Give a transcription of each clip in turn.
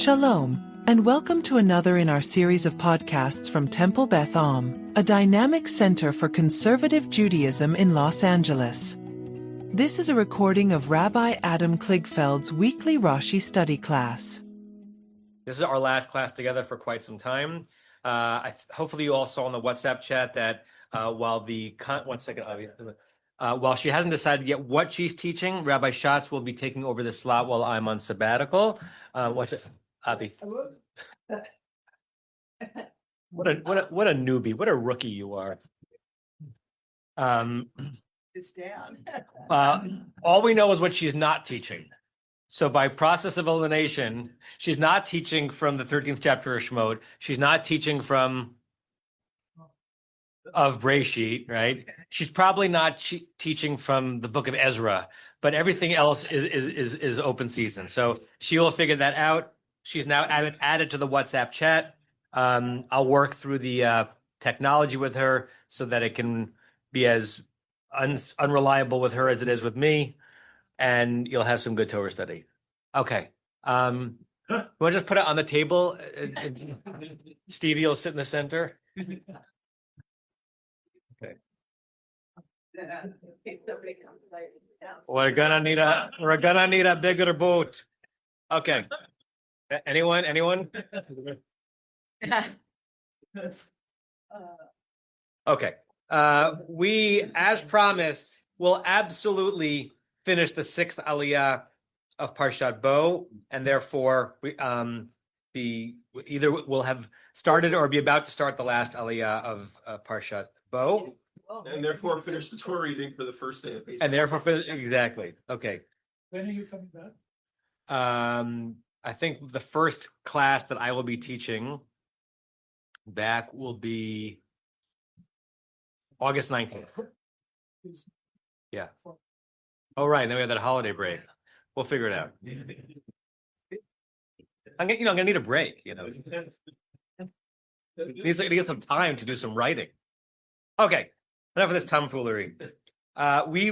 Shalom, and welcome to another in our series of podcasts from Temple Beth Am, a dynamic center for conservative Judaism in Los Angeles. This is a recording of Rabbi Adam Kligfeld's weekly Rashi study class. This is our last class together for quite some time. Hopefully you all saw in the WhatsApp chat that while she hasn't decided yet what she's teaching, Rabbi Schatz will be taking over the slot while I'm on sabbatical. What's it, Avi? What a newbie! What a rookie you are. It's down. All we know is what she's not teaching. So by process of elimination, she's not teaching from the 13th chapter of Shemot. She's not teaching of Breshit, right? She's probably not teaching from the book of Ezra, but everything else is open season. So she will figure that out. She's now added to the WhatsApp chat. I'll work through the technology with her so that it can be as unreliable with her as it is with me, and you'll have some good Torah study. Okay. We'll just put it on the table. Stevie will sit in the center. Okay. We're gonna need a bigger boat. Okay. Anyone? Okay. We, as promised, will absolutely finish the sixth aliyah of Parshat Bo, and therefore we'll have started or be about to start the last aliyah of Parshat Bo. And therefore finish the Torah reading for the first day of Pesach. And therefore exactly. Okay. When are you coming back? I think the first class that I will be teaching back will be August 19th. Yeah. Oh, right. And then we have that holiday break. We'll figure it out. I'm gonna need a break. Need to get some time to do some writing. Okay. Enough of this tomfoolery. We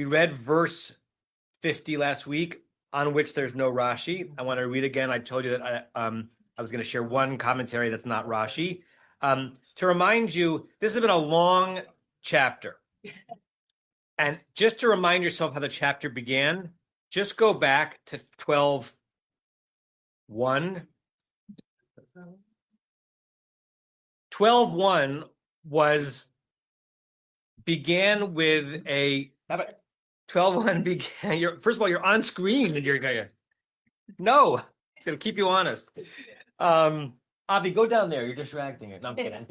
read verse 50 last week, on which there's no Rashi. I want to read again. I told you that I was going to share one commentary that's not Rashi. To remind you, this has been a long chapter. And just to remind yourself how the chapter began, just go back to 12:1. 12:1 began with a 12:1 began. First of all, you're on screen and you're going. No, it's gonna keep you honest. Avi, go down there. You're distracting it. No, I'm kidding.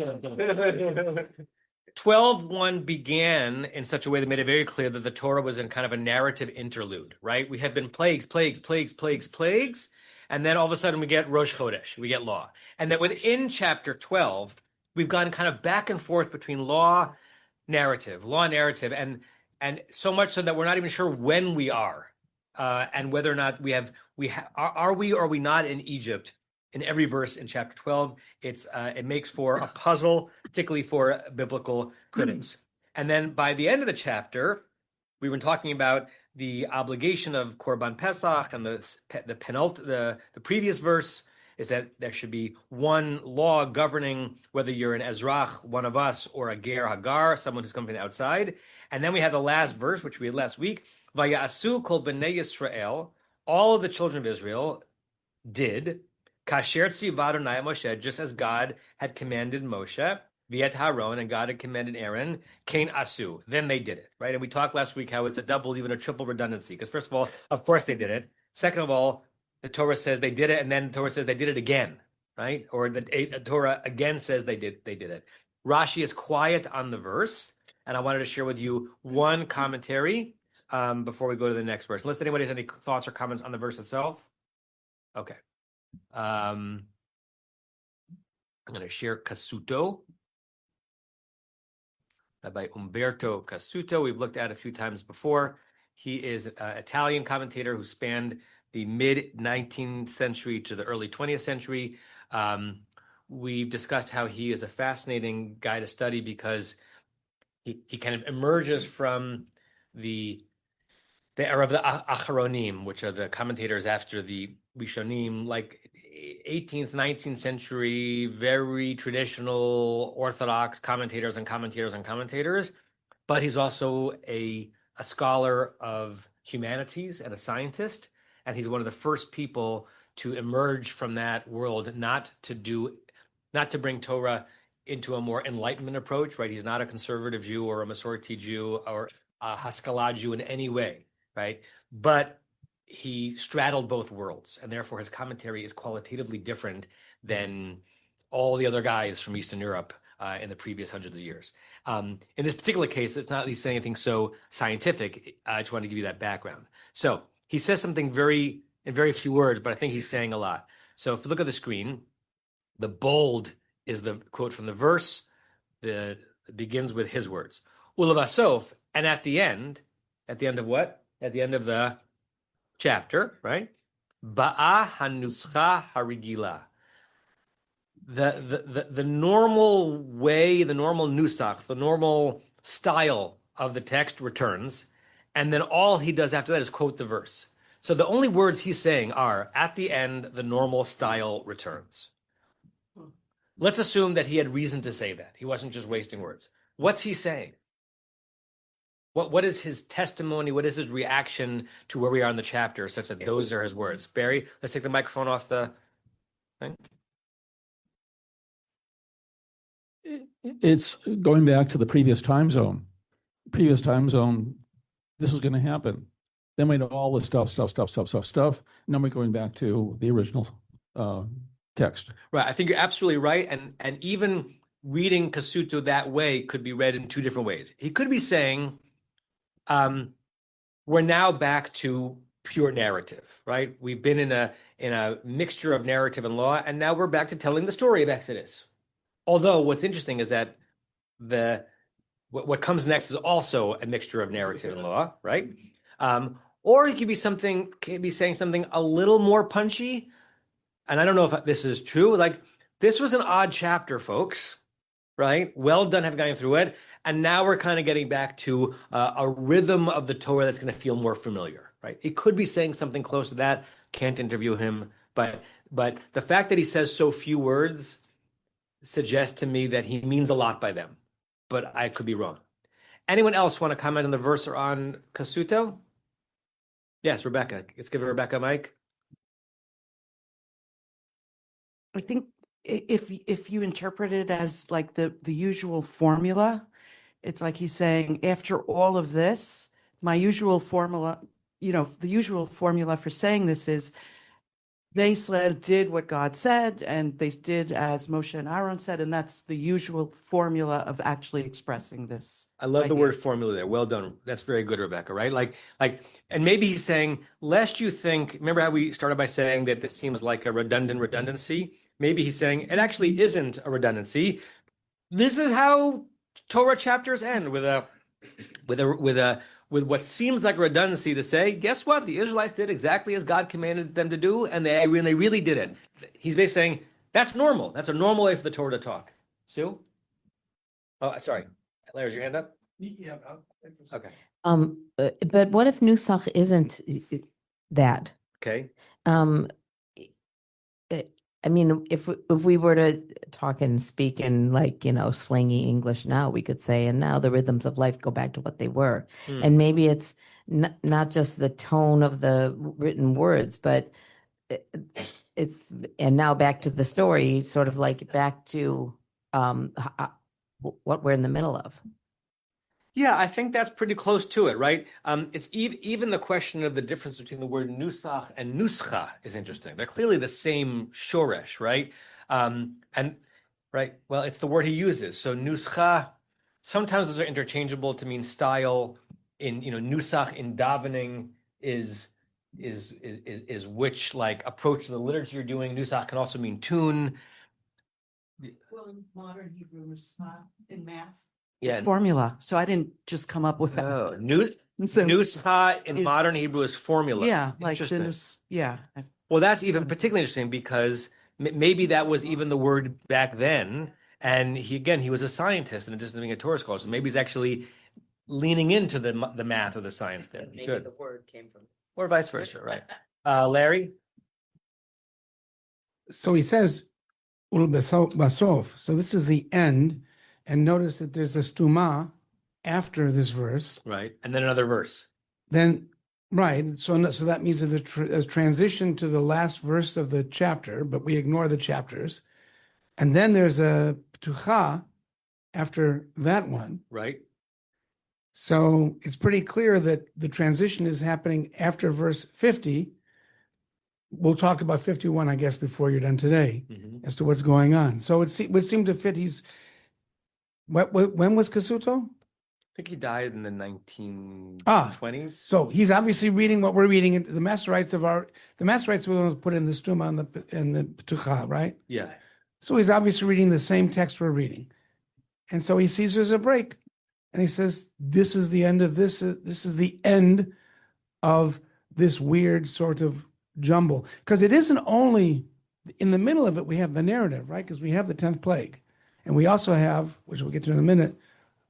12:1 began in such a way that made it very clear that the Torah was in kind of a narrative interlude, right? We have been plagues, and then all of a sudden we get Rosh Chodesh, we get law. And then within chapter 12, we've gone kind of back and forth between law, narrative, and so much so that we're not even sure when we are, and whether or not are we or are we not in Egypt. In every verse in chapter 12, it makes for a puzzle, particularly for biblical critics. And then by the end of the chapter, we were talking about the obligation of Korban Pesach, and the previous verse is that there should be one law governing whether you're an Ezrach, one of us, or a Ger Hagar, someone who's coming from the outside. And then we have the last verse, which we had last week, Vayasu kol bnei Yisrael, all of the children of Israel did, Kasher tziva Adonai Moshe, just as God had commanded Moshe, Viet Haron, and God had commanded Aaron, Kain Asu. Then they did it, right? And we talked last week how it's a double, even a triple redundancy. Because first of all, of course they did it. Second of all, the Torah says they did it, and then the Torah says they did it again, right? Or the Torah again says they did it. Rashi is quiet on the verse, and I wanted to share with you one commentary before we go to the next verse. Unless anybody has any thoughts or comments on the verse itself. Okay. I'm going to share Casuto, by Umberto Casuto. We've looked at a few times before. He is an Italian commentator who spanned the mid-19th century to the early 20th century. We've discussed how he is a fascinating guy to study because he kind of emerges from the the era of the Acharonim, which are the commentators after the Rishonim, like 18th, 19th century, very traditional Orthodox commentators and commentators and commentators. But he's also a scholar of humanities and a scientist. And he's one of the first people to emerge from that world, not to bring Torah into a more Enlightenment approach, right? He's not a conservative Jew or a Masorti Jew or a Haskalah Jew in any way, right? But he straddled both worlds, and therefore his commentary is qualitatively different than all the other guys from Eastern Europe in the previous hundreds of years. In this particular case, it's not that he's saying anything so scientific. I just wanted to give you that background. So he says something in very few words, but I think he's saying a lot. So if you look at the screen, the bold is the quote from the verse. It begins with his words. Ulavasof, and at the end of what? At the end of the chapter, right? Ba'a hanuscha harigila. The normal way, the normal nusach, the normal style of the text returns, and then all he does after that is quote the verse. So the only words he's saying are, at the end, the normal style returns. Let's assume that he had reason to say that. He wasn't just wasting words. What's he saying? What is his testimony? What is his reaction to where we are in the chapter, such that those are his words? Barry, let's take the microphone off the thing. It's going back to the previous time zone. Previous time zone, this is going to happen. Then we know all the stuff. And then we're going back to the original text. Right. I think you're absolutely right. And even reading Kasuto that way could be read in two different ways. He could be saying, we're now back to pure narrative, right? We've been in a mixture of narrative and law, and now we're back to telling the story of Exodus. Although what's interesting is that what comes next is also a mixture of narrative and law, right? Or he could be saying something a little more punchy. And I don't know if this is true. Like, this was an odd chapter, folks, right? Well done having gone through it. And now we're kind of getting back to a rhythm of the Torah that's going to feel more familiar, right? He could be saying something close to that. Can't interview him. But the fact that he says so few words suggests to me that he means a lot by them. But I could be wrong. Anyone else want to comment on the verse or on Kasuto? Yes, Rebecca. Let's give Rebecca a mic. I think if you interpret it as like the usual formula, it's like he's saying, after all of this, my usual formula, the usual formula for saying this is they did what God said, and they did as Moshe and Aaron said, and that's the usual formula of actually expressing this. I love the idea. word formula there. Well done. That's very good, Rebecca, right? Like, and maybe he's saying, lest you think, remember how we started by saying that this seems like a redundancy? Maybe he's saying it actually isn't a redundancy. This is how Torah chapters end, with what seems like redundancy to say, guess what? The Israelites did exactly as God commanded them to do, and they really did it. He's basically saying, that's normal. That's a normal way for the Torah to talk. Sue? Oh, sorry. Larry, is your hand up? Yeah. Okay. But what if Nusach isn't that? Okay. I mean, if we were to talk and speak in slangy English now, we could say, and now the rhythms of life go back to what they were. And maybe it's not just the tone of the written words, but and now back to the story, sort of like back to what we're in the middle of. Yeah, I think that's pretty close to it, right? It's even the question of the difference between the word nusach and nuscha is interesting. They're clearly the same shoresh, right? And right, well, it's the word he uses. So nuscha, sometimes those are interchangeable to mean style. In nusach in davening is which like approach to the liturgy you're doing. Nusach can also mean tune. Well, in modern Hebrew, in Mass. Yeah. Formula. So I didn't just come up with that. Oh, So, nuscha in modern Hebrew is formula. yeah, like Interesting. yeah. Well, that's even particularly interesting because maybe that was even the word back then. And he was a scientist in addition to being a Torah scholar. So maybe he's actually leaning into the math or the science there. Maybe Good. the word came from. Or vice versa, right? Larry? So he says, "Ul basof." So this is the end, and notice that there's a stuma after this verse. Right. And then another verse. Then, right. So that means that there's transition to the last verse of the chapter, but we ignore the chapters, and then there's a ptucha after that one. Right. So it's pretty clear that the transition is happening after verse 50. We'll talk about 51, I guess, before you're done today, as to what's going on. So it would seem to fit. When was Kasuto? I think he died in the 1920s. So he's obviously reading what we're reading. The Masoretes were the ones put in the stuma in the Ptucha, right? Yeah. So he's obviously reading the same text we're reading. And so he sees there's a break. And he says, this is the end of this. This is the end of this weird sort of jumble. Because it isn't only in the middle of it, we have the narrative, right? Because we have the 10th plague. And we also have, which we'll get to in a minute,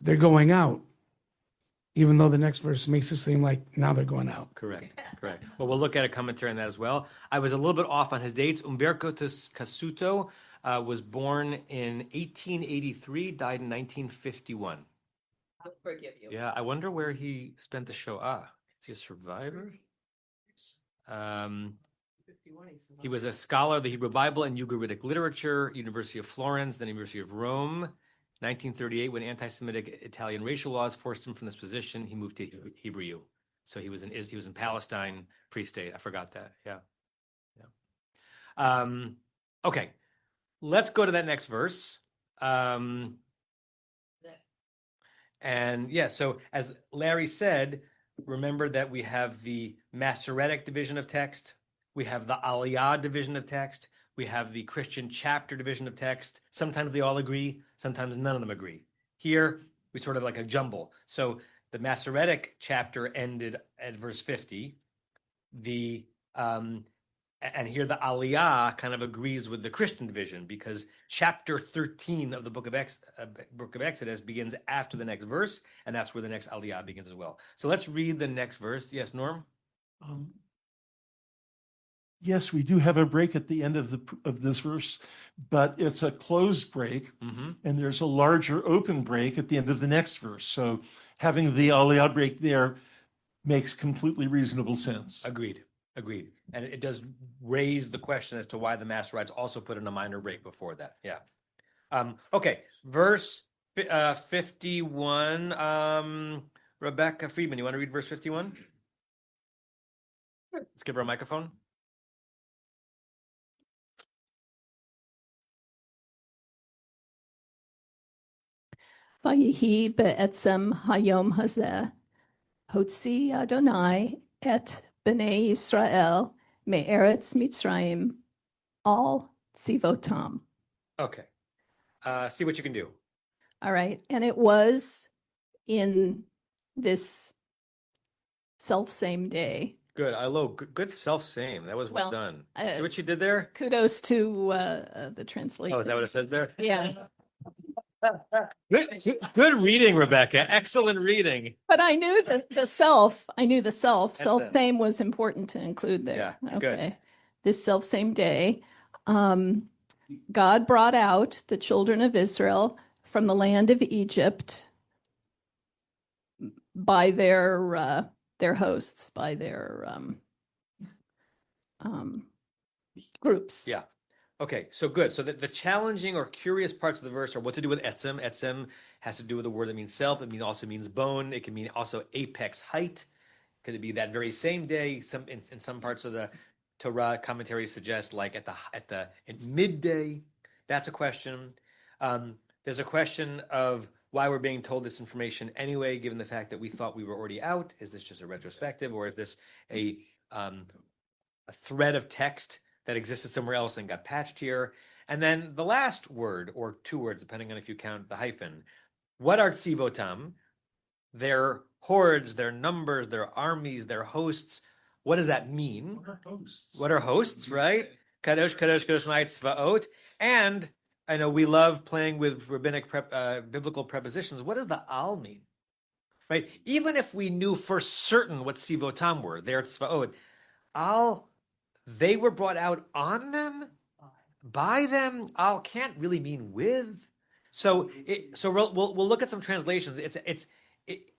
they're going out. Even though the next verse makes it seem like now they're going out. Correct. Well, we'll look at a commentary on that as well. I was a little bit off on his dates. Umberto Casuto was born in 1883, died in 1951. I'll forgive you. Yeah, I wonder where he spent the show. Is he a survivor? He was a scholar of the Hebrew Bible and Ugaritic literature, University of Florence, then University of Rome. 1938, when anti-Semitic Italian racial laws forced him from this position, he moved to Hebrew. So he was in Palestine pre-state. I forgot that. Yeah. Okay, let's go to that next verse. And yeah, so as Larry said, remember that we have the Masoretic division of text, we have the Aliyah division of text, we have the Christian chapter division of text. Sometimes they all agree, sometimes none of them agree. Here, we sort of like a jumble. So the Masoretic chapter ended at verse 50. And here the Aliyah kind of agrees with the Christian division because chapter 13 of the book of Exodus begins after the next verse, and that's where the next Aliyah begins as well. So let's read the next verse. Yes, Norm? Yes, we do have a break at the end of this verse, but it's a closed break, and there's a larger open break at the end of the next verse. So having the Aliyah break there makes completely reasonable sense. Agreed. And it does raise the question as to why the Masoretes also put in a minor break before that. Yeah. Okay, verse 51. Rebecca Friedman, you want to read verse 51? Let's give her a microphone. Vayihi be'etzem hayom hazeh, hotzi Adonai et b'nei Yisrael me'eretz Mitzrayim al tzivotam. Okay. See what you can do. All right. And it was in this self-same day. Good. I love good self-same. That was well done. See what you did there? Kudos to the translation. Oh, is that what it says there? Yeah. Good reading, Rebecca. Excellent reading. But I knew the self. That's Self-same was important to include there. Yeah, okay. good. This self-same day, God brought out the children of Israel from the land of Egypt by their hosts, by their groups. Yeah. Okay, so good. So the challenging or curious parts of the verse are what to do with etzem. Etzem has to do with a word that means self. It also means bone. It can mean also apex height. Could it be that very same day? In some parts of the Torah commentaries suggest like at midday. That's a question. There's a question of why we're being told this information anyway, given the fact that we thought we were already out. Is this just a retrospective, or is this a thread of text that existed somewhere else and got patched here? And then the last word, or two words, depending on if you count the hyphen. What are tzivotam? Their hordes, their numbers, their armies, their hosts. What does that mean? What are hosts, right? Kadosh, Kadosh, Kadosh, Tzvaot. And I know we love playing with rabbinic biblical prepositions. What does the al mean? right? Even if we knew for certain what Sivotam were, their Tzvaot, they were brought out on them, by them. Al can't really mean with. So we'll look at some translations.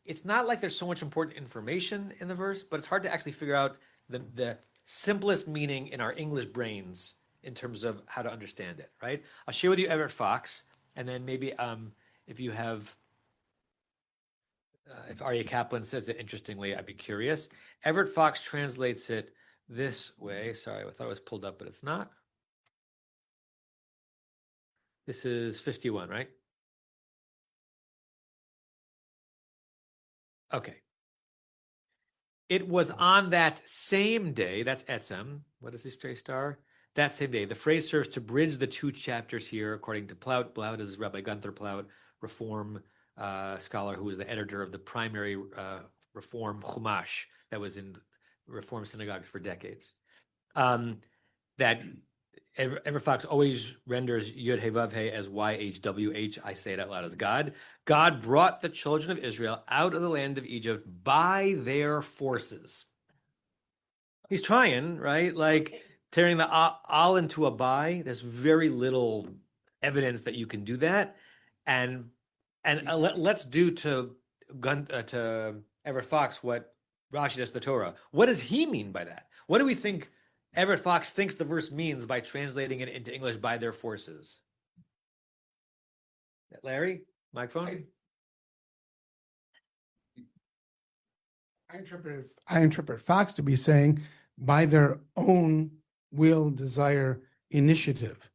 It's not like there's so much important information in the verse, but it's hard to actually figure out the simplest meaning in our English brains in terms of how to understand it, right? I'll share with you Everett Fox, and then maybe if you have, if Arya Kaplan says it interestingly, I'd be curious. Everett Fox translates it this way. Sorry, I thought it was pulled up, but it's not. This is 51, right? Okay. It was on that same day, that's Etzem. What does this star? That same day. The phrase serves to bridge the two chapters here, according to Plaut. Plaut is Rabbi Gunther Plaut, Reform scholar who was the editor of the primary Reform Chumash that was in Reform synagogues for decades. That Everett Fox always renders Yud He Vav He as YHWH. I say it out loud as God. God brought the children of Israel out of the land of Egypt by their forces. He's trying, right? Like tearing the al into a by. There's very little evidence that you can do that. And let's do to Everett Fox what Rashi does to the Torah. What does he mean by that? What do we think Everett Fox thinks the verse means by translating it into English by their forces? Larry, microphone. I interpret Fox to be saying by their own will, desire, initiative.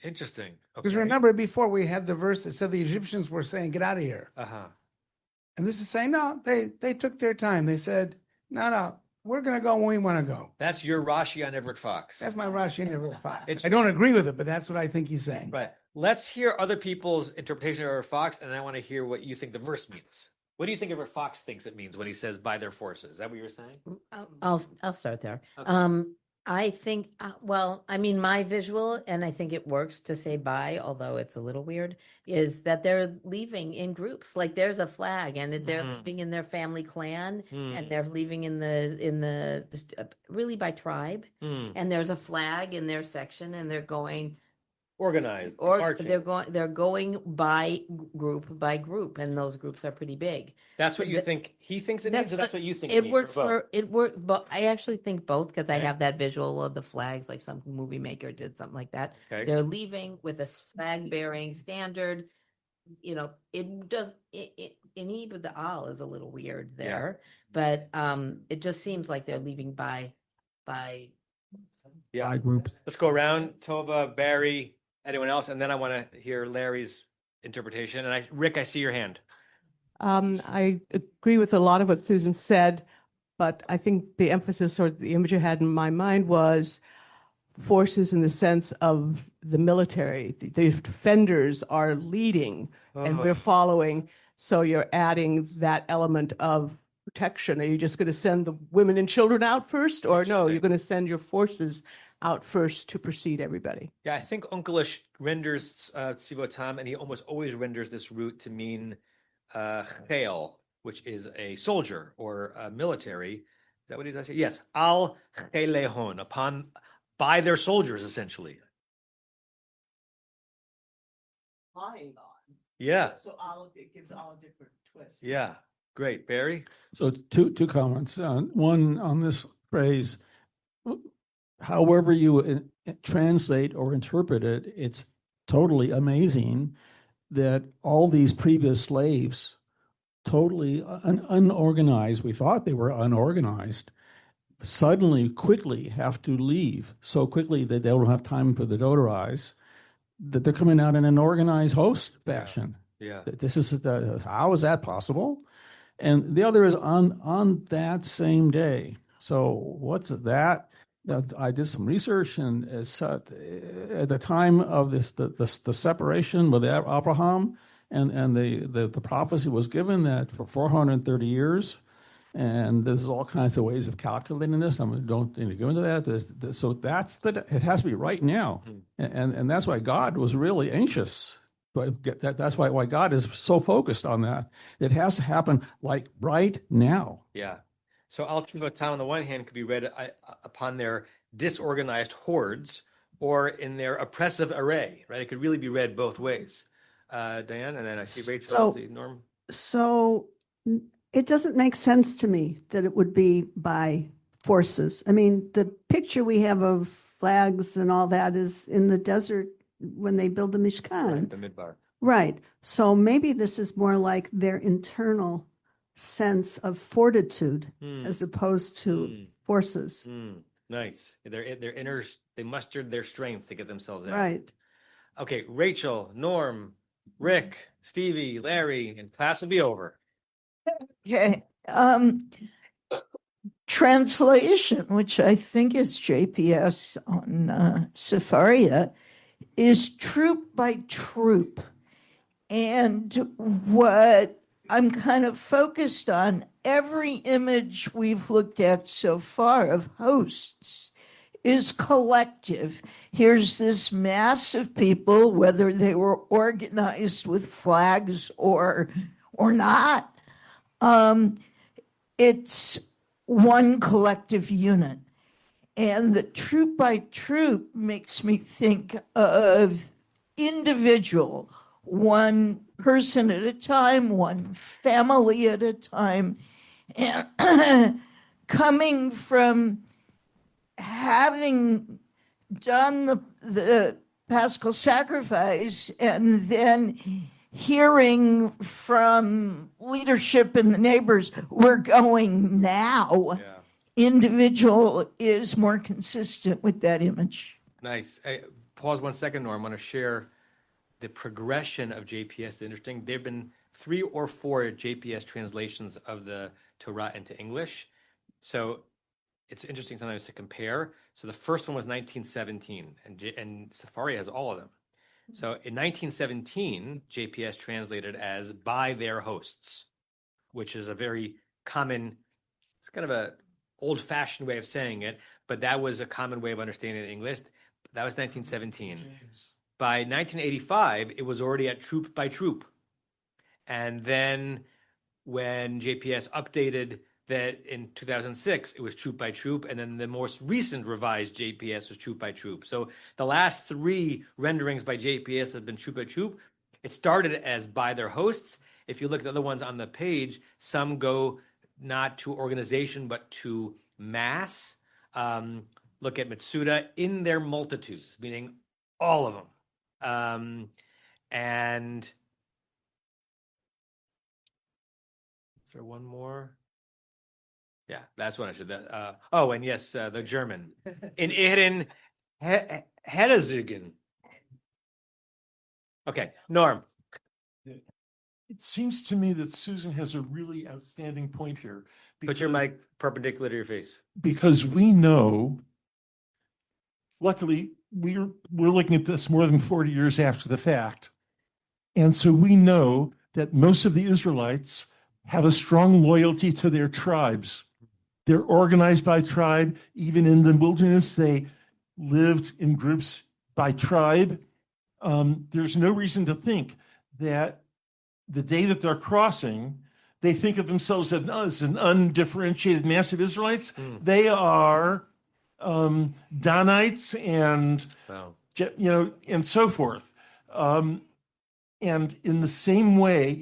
Interesting. Because Okay. remember, before we had the verse that said the Egyptians were saying, "Get out of here," and this is saying, no, they took their time. They said, no, we're going to go when we want to go. That's your Rashi on Everett Fox. That's my Rashi and Everett Fox. It's- I don't agree with it, but that's what I think he's saying. Right. Let's hear other people's interpretation of Everett Fox, and then I want to hear what you think the verse means. What do you think Everett Fox thinks it means when he says by their forces? Is that what you're saying? I'll start there. Okay. I think, well, I mean, my visual, and I think it works to say bye, although it's a little weird, is that they're leaving in groups. Like there's a flag, and they're leaving in their family clan, and they're leaving in the really by tribe, and there's a flag in their section, and they're going Organized. or marching. they're going by group, and those groups are pretty big. That's what you think he thinks it means, or that's what you think It means, works or both? it works, but I actually think both because I Okay. have that visual of the flags, like some movie maker did something like that. Okay. They're leaving with a flag bearing standard. You know, it does it in with the al is a little weird there, but it just seems like they're leaving by Yeah. group. Let's go around. Tova, Barry, anyone else, and then I want to hear Larry's interpretation. And Rick, I see your hand. I agree with a lot of what Susan said, but I think the emphasis or the image I had in my mind was forces in the sense of the military. The defenders are leading and we're following. So you're adding that element of protection. Are you just going to send the women and children out first? Or no, you're going to send your forces out first to precede everybody. Yeah, I think Unkalish renders Tzivotam, and he almost always renders this root to mean chayil, which is a soldier or a military. Is that what he's saying? Yes, al chaylehon, by their soldiers, essentially. Flying on. Yeah. So it gives all a different twist. Yeah. Great. Barry? So two comments. One on this phrase, however you translate or interpret it, it's totally amazing that all these previous slaves, totally unorganized, we thought they were unorganized, suddenly, quickly have to leave so quickly that they don't have time for the dotarais, that they're coming out in an organized host fashion. Yeah. This is how is that possible? And the other is on that same day. So what's that? I did some research, and at the time of the separation with Abraham, and the prophecy was given that for 430 years, and there's all kinds of ways of calculating this. I don't need to go into that. So it has to be right now, and that's why God was really anxious But that's why God is so focused on that. It has to happen like right now. Yeah. So Al Time on the one hand could be read upon their disorganized hordes or in their oppressive array, right? It could really be read both ways. Diane, and then I see Rachel, Norm. So it doesn't make sense to me that it would be by forces. I mean, the picture we have of flags and all that is in the desert when they build the Mishkan. Right, the Midbar. Right. So maybe this is more like their internal sense of fortitude as opposed to forces. Nice. Their inner, they mustered their strength to get themselves out. Right. Okay, Rachel, Norm, Rick, Stevie, Larry, and class will be over. Okay. Translation, which I think is JPS on Sepharia, is troop by troop. And what I'm kind of focused on, every image we've looked at so far of hosts is collective. Here's this mass of people, whether they were organized with flags or not. It's one collective unit. And the troop by troop makes me think of individual, one person at a time, one family at a time, and coming from having done the Paschal sacrifice and then hearing from leadership and the neighbors, we're going now. Yeah. Individual is more consistent with that image. Nice. Pause 1 second, Norm. I want to share the progression of JPS. It's interesting. There have been 3 or 4 JPS translations of the Torah into English. So it's interesting sometimes to compare. So the first one was 1917, and Safari has all of them. So in 1917, JPS translated as by their hosts, which is a very common, it's kind of a old-fashioned way of saying it, but that was a common way of understanding it in English. That was 1917. By 1985, it was already at troop by troop. And then when JPS updated that in 2006, it was troop by troop. And then the most recent revised JPS was troop by troop. So the last 3 renderings by JPS have been troop by troop. It started as by their hosts. If you look at the other ones on the page, some go not to organization, but to mass. Look at Mitsuda, in their multitudes, meaning all of them. And is there one more? Yeah, that's what I should. And yes, the German. In Ihren Hedezügen. Okay, Norm. It seems to me that Susan has a really outstanding point here. Put your mic perpendicular to your face. Because we know, luckily, we're looking at this more than 40 years after the fact. And so we know that most of the Israelites have a strong loyalty to their tribes. They're organized by tribe. Even in the wilderness, they lived in groups by tribe. There's no reason to think that the day that they're crossing, they think of themselves as an undifferentiated mass of Israelites. They are Danites and and so forth. And in the same way,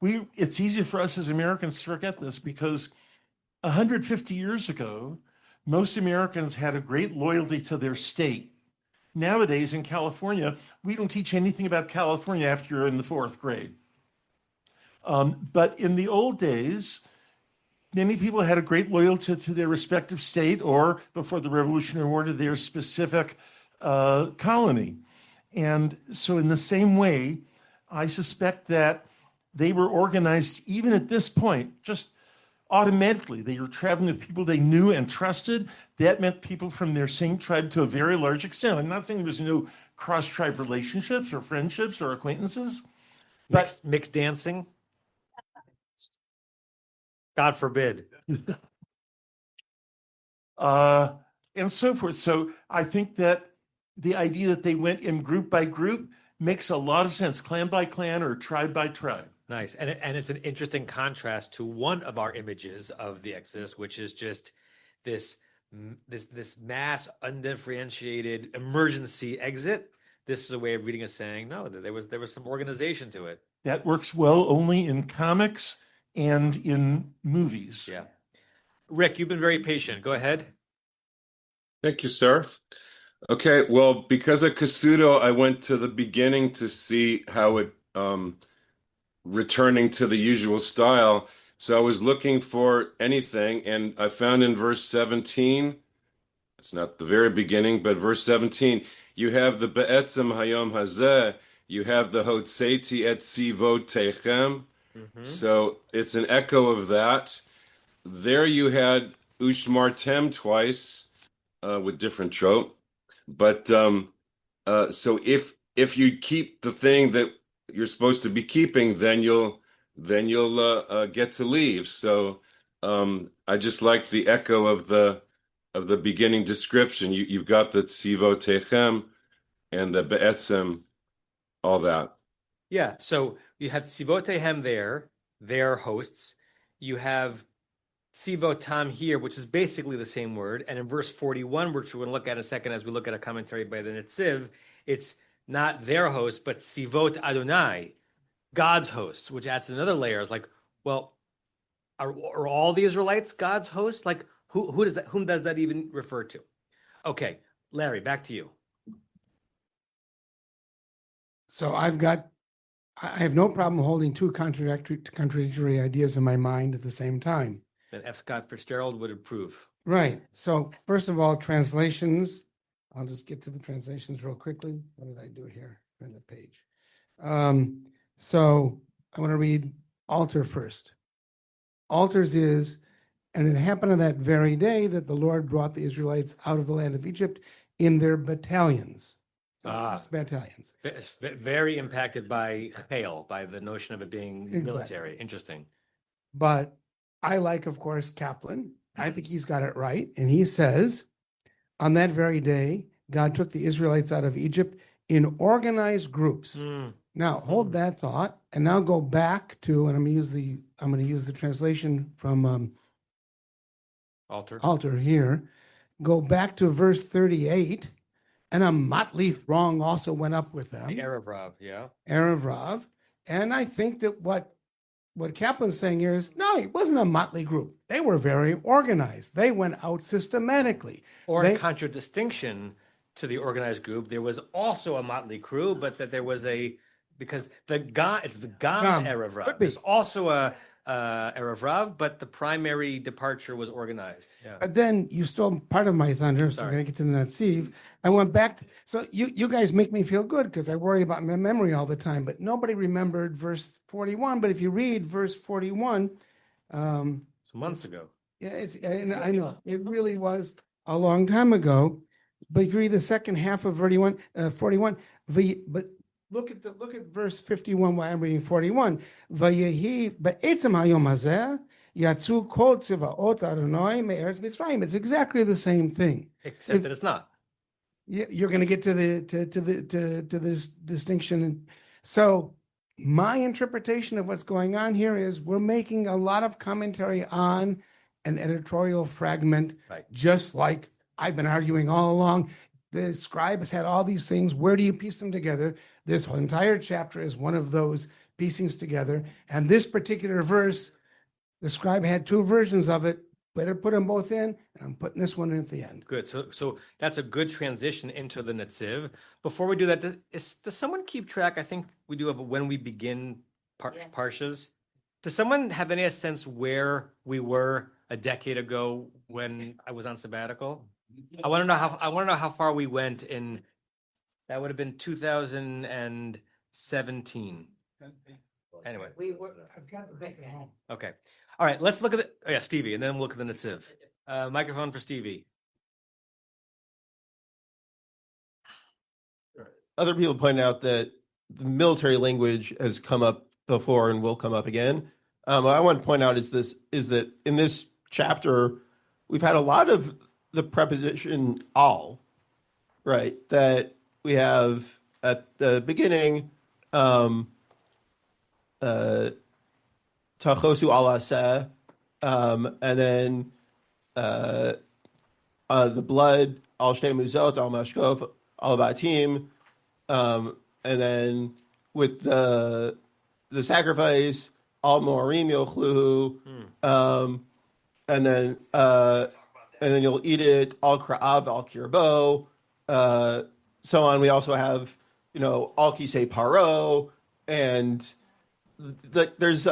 we it's easy for us as Americans to forget this because 150 years ago, most Americans had a great loyalty to their state. Nowadays in California, we don't teach anything about California after you're in the 4th grade. But in the old days, many people had a great loyalty to their respective state or, before the Revolutionary War, to their specific colony. And so in the same way, I suspect that they were organized even at this point, just automatically. They were traveling with people they knew and trusted. That meant people from their same tribe to a very large extent. I'm not saying there was no cross-tribe relationships or friendships or acquaintances. But mixed dancing? God forbid. And so forth. So I think that the idea that they went in group by group makes a lot of sense, clan by clan or tribe by tribe. Nice. And it's an interesting contrast to one of our images of the Exodus, which is just this mass undifferentiated emergency exit. This is a way of reading it saying, no, there was some organization to it. That works well only in comics and in movies. Yeah. Rick, you've been very patient. Go ahead. Thank you, sir. Okay, well, because of Kasudo, I went to the beginning to see how it returning to the usual style. So I was looking for anything, and I found in verse 17, it's not the very beginning, but verse 17, you have the Be'etzem Hayom Hazeh, you have the Hotzeti et Sivotechem. So it's an echo of that. There you had Ushmartem twice with different trope. But so if you keep the thing that you're supposed to be keeping, then you'll get to leave. So I just like the echo of the beginning description. You've got the Tzivotechem and the Be'etzem, all that. Yeah. So you have Tzivotechem there, their hosts. You have Tzivotam here, which is basically the same word. And in verse 41, which we're going to look at in a second as we look at a commentary by the Netziv, it's not their host, but Tzivot Adonai, God's hosts, which adds another layer. It's like, well, are all the Israelites God's hosts? Like, whom does that even refer to? Okay, Larry, back to you. So I have no problem holding two contradictory ideas in my mind at the same time. And F. Scott Fitzgerald would approve. Right. So first of all, translations. I'll just get to the translations real quickly. What did I do here on the page? So I want to read altar first. Altars is, and it happened on that very day that the Lord brought the Israelites out of the land of Egypt in their battalions. Battalions. Very impacted by Hale, by the notion of it being military. Exactly. Interesting. But I like, of course, Kaplan. I think he's got it right. And he says, on that very day, God took the Israelites out of Egypt in organized groups. Now, hold that thought, and now go back to, and I'm going to use the translation from Alter here. Go back to verse 38, and a motley throng also went up with them. The Erev Rav, yeah. Erev Rav. And I think that what Kaplan's saying here is, no, it wasn't a motley group. They were very organized. They went out systematically. Or in contradistinction to the organized group, there was also a motley crew, but that there was because it's the Gam Erev Rav. There's also a Erev Rav, but the primary departure was organized. Yeah. But then you stole part of my thunder, so we're going to get to the Netziv. I went back. So you guys make me feel good because I worry about my memory all the time, but nobody remembered verse 41. But if you read verse 41. So months ago. Yeah, I know. It really was a long time ago. But if you read the second half of 41, but look at verse 51 while I'm reading 41. Vayehi be'etzem hayom hazeh yatzu kol tziva'ot Adonai me'eretz Mitzrayim. It's exactly the same thing, except that it's not. You're going to get to this distinction. So my interpretation of what's going on here is we're making a lot of commentary on an editorial fragment, just like I've been arguing all along. The scribe has had all these things. Where do you piece them together? This whole entire chapter is one of those piecings together. And this particular verse, the scribe had two versions of it. Better put them both in, and I'm putting this one in at the end. Good. So that's a good transition into the Netziv. Before we do that, does someone keep track? I think we do have when we begin Parshas. Does someone have any sense where we were a decade ago when I was on sabbatical? I want to know how far we went in. That would have been 2017. Anyway, I've got to make it home. Okay. All right. Let's look at Stevie, and then we'll look at the Netziv. Microphone for Stevie. Other people point out that the military language has come up before and will come up again. What I want to point out is that in this chapter, we've had a lot of the preposition all, right? That we have at the beginning, Tachosu alaseh, and then the blood al shtei muzot al mashkof al batim, and then with the sacrifice al morim yochluhu, and then you'll eat it al kra'av al kirbo, so on. We also have al kisei paro, and there's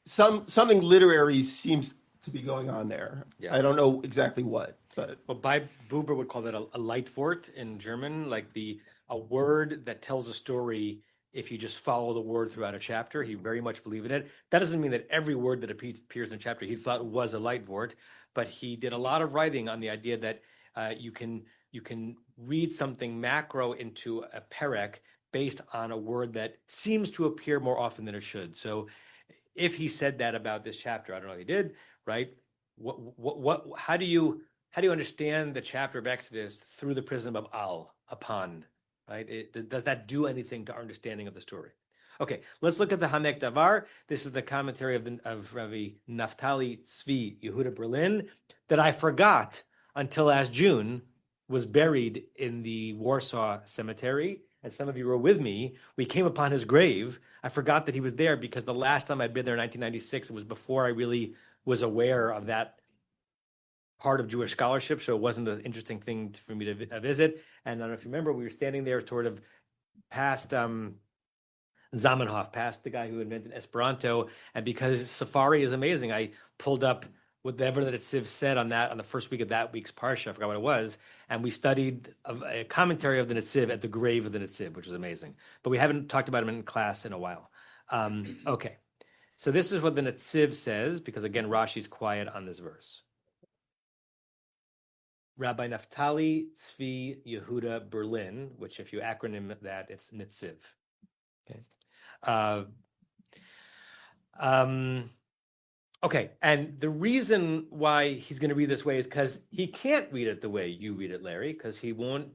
something literary seems to be going on there. Yeah. I don't know exactly what, but Well, Buber would call that a Leitwort in German, like a word that tells a story if you just follow the word throughout a chapter. He very much believed in it. That doesn't mean that every word that appears in a chapter he thought was a Leitwort, but he did a lot of writing on the idea that you can read something macro into a perek based on a word that seems to appear more often than it should. So if he said that about this chapter, I don't know if he did, right? How do you understand the chapter of Exodus through the prism of upon, right? Does that do anything to our understanding of the story? Okay, let's look at the Hamek Davar. This is the commentary of Rabbi Naftali Tzvi Yehuda Berlin that I forgot until last June was buried in the Warsaw Cemetery. And some of you were with me. We came upon his grave. I forgot that he was there because the last time I'd been there in 1996, it was before I really was aware of that part of Jewish scholarship. So it wasn't an interesting thing for me to visit. And I don't know if you remember, we were standing there sort of past Zamenhof, past the guy who invented Esperanto. And because Safari is amazing, I pulled up whatever that Netziv said on the first week of that week's Parsha. I forgot what it was. And we studied a commentary of the Netziv at the grave of the Netziv, which is amazing. But we haven't talked about him in class in a while. Okay. So this is what the Netziv says, because again, Rashi's quiet on this verse. Rabbi Naftali Tzvi Yehuda Berlin, which if you acronym that, it's Netziv. Okay. Okay, and the reason why he's going to read this way is because he can't read it the way you read it, Larry, because he won't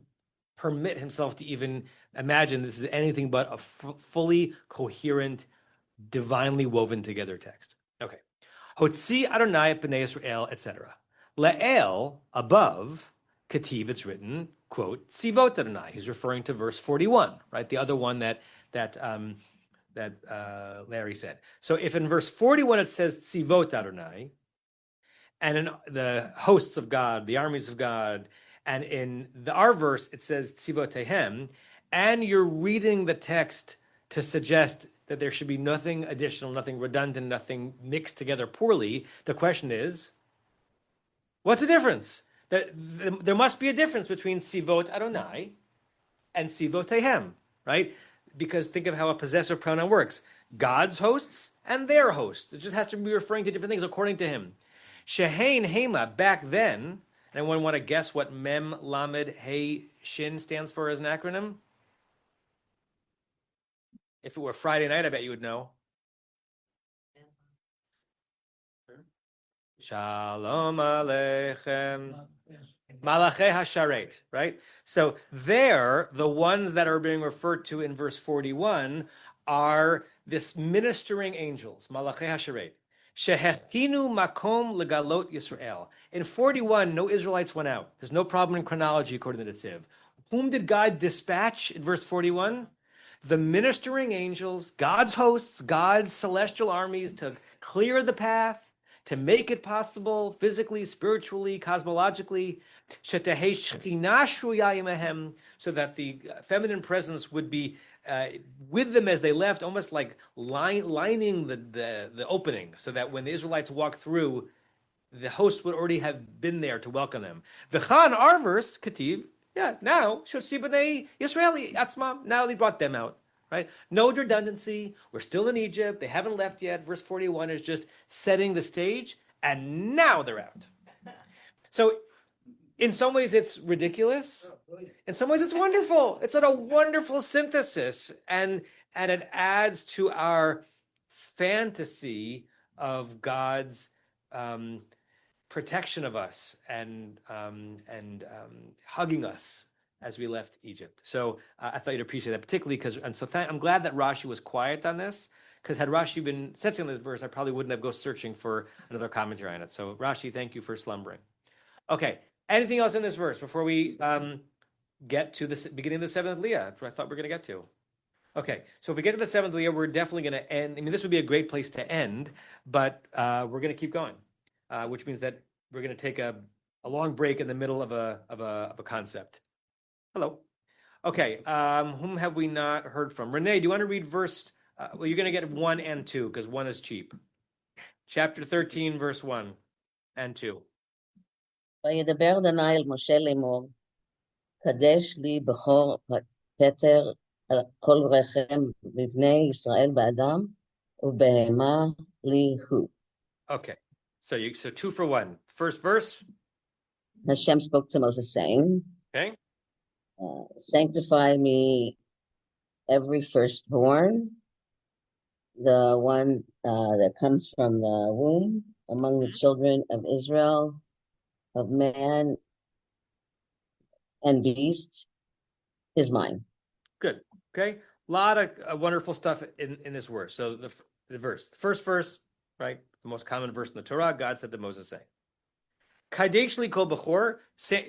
permit himself to even imagine this is anything but a fully coherent, divinely woven together text. Okay. Hotzi Adonai B'nai Yisrael, etc. Le'el, above, Ketiv, it's written, quote, Tzivot Adonai. He's referring to verse 41, right? The other one that Larry said. So if in verse 41 it says Tzivot Adonai, and in the hosts of God, the armies of God, and in our verse it says Tzivotehem, and you're reading the text to suggest that there should be nothing additional, nothing redundant, nothing mixed together poorly, the question is, what's the difference? There must be a difference between Tzivot Adonai and Tzivotehem, right? Because think of how a possessive pronoun works. God's hosts and their hosts. It just has to be referring to different things according to him. Shehein Hema, back then, anyone want to guess what Mem Lamed Hey Shin stands for as an acronym? If it were Friday night, I bet you would know. Shalom Aleichem. Malachei Hasharet, right? So there, the ones that are being referred to in verse 41 are this ministering angels, Malachei Hasharet. Shehechinu makom legalot Yisrael. In 41, no Israelites went out. There's no problem in chronology according to the Netziv. Whom did God dispatch in verse 41? The ministering angels, God's hosts, God's celestial armies to clear the path, to make it possible physically, spiritually, cosmologically, so that the feminine presence would be with them as they left, almost like lining the opening, so that when the Israelites walked through, the host would already have been there to welcome them. V'chan, our verse, Ketiv, now, Shotzi b'nei Yisrael atzmam, now they brought them out. Right? No redundancy. We're still in Egypt. They haven't left yet. Verse 41 is just setting the stage, and now they're out. So in some ways it's ridiculous. In some ways it's wonderful. It's a wonderful synthesis, and it adds to our fantasy of God's protection of us and hugging us as we left Egypt. So I thought you'd appreciate that, particularly because, I'm glad that Rashi was quiet on this, because had Rashi been sitting on this verse, I probably wouldn't have go searching for another commentary on it. So Rashi, thank you for slumbering. Okay, anything else in this verse before we get to the beginning of the seventh Leah? I thought we were going to get to. Okay, so if we get to the seventh Leah, we're definitely going to end. I mean, this would be a great place to end, but we're going to keep going, which means that we're going to take a long break in the middle of a concept. Hello. Okay, whom have we not heard from? Renee, do you want to read verse? Well, you're going to get 1 and 2 because 1 is cheap. Chapter 13, verse 1 and 2. וידבר אדוני אל משה לאמור, קדש לי בכור פטר על כל רחם בבני ישראל באדם ובבהמה לי הוא. Okay, so 2 for 1. First verse. Hashem spoke to Moses saying, okay, sanctify me every firstborn, the one that comes from the womb among the children of Israel, of man and beast, is mine. Good. Okay. A lot of wonderful stuff in this verse. So the first verse, right? The most common verse in the Torah, God said to Moses, say, Kadesh li kol bechor,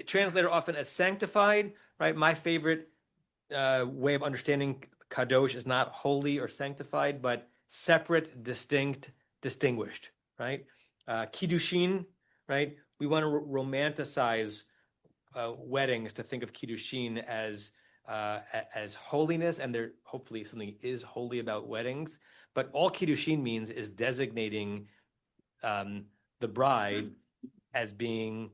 translated often as sanctified, right? My favorite way of understanding kadosh is not holy or sanctified, but separate, distinct, distinguished, right? Kiddushin, right? We want to romanticize weddings to think of Kiddushin as holiness, and there hopefully something is holy about weddings. But all Kiddushin means is designating the bride as being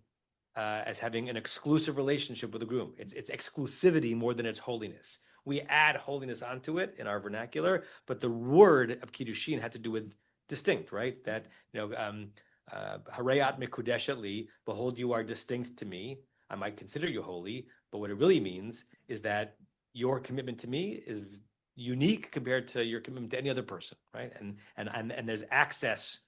as having an exclusive relationship with the groom. It's exclusivity more than it's holiness. We add holiness onto it in our vernacular, but the word of Kiddushin had to do with distinct, right? That Harayat mikudeshet li, behold, you are distinct to me. I might consider you holy, but what it really means is that your commitment to me is unique compared to your commitment to any other person, right? And there's access,